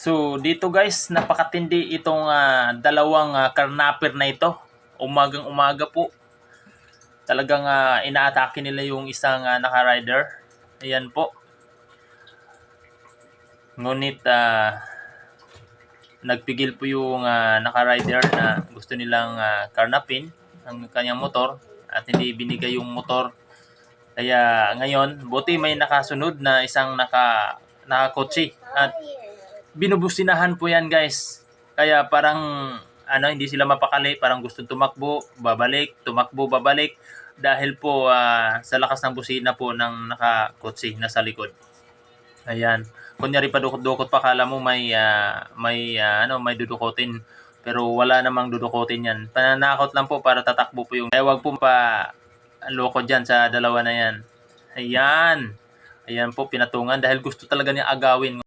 So dito guys, napakatindi itong dalawang karnapper na ito. Umagang umaga po. Talagang inaatake nila yung isang naka-rider. Ayan po. Ngunit nagpigil po yung naka-rider na gusto nilang karnapin ang kanyang motor at hindi binigay yung motor. Kaya ngayon, buti may nakasunod na isang nakakotse at binubusinahan po yan guys. Kaya parang hindi sila mapakali, parang gusto tumakbo, babalik, tumakbo, babalik dahil po sa lakas ng busina po ng nakakotse na sa likod. Ayan. Kunyari pa dukot-dukot pa, kala mo may dudukotin. Pero wala namang dudukotin yan. Pananakot lang po para tatakbo po yung... Kaya wag po loko dyan sa dalawa na yan. Ayan. Ayan po, pinatungan dahil gusto talaga niya agawin.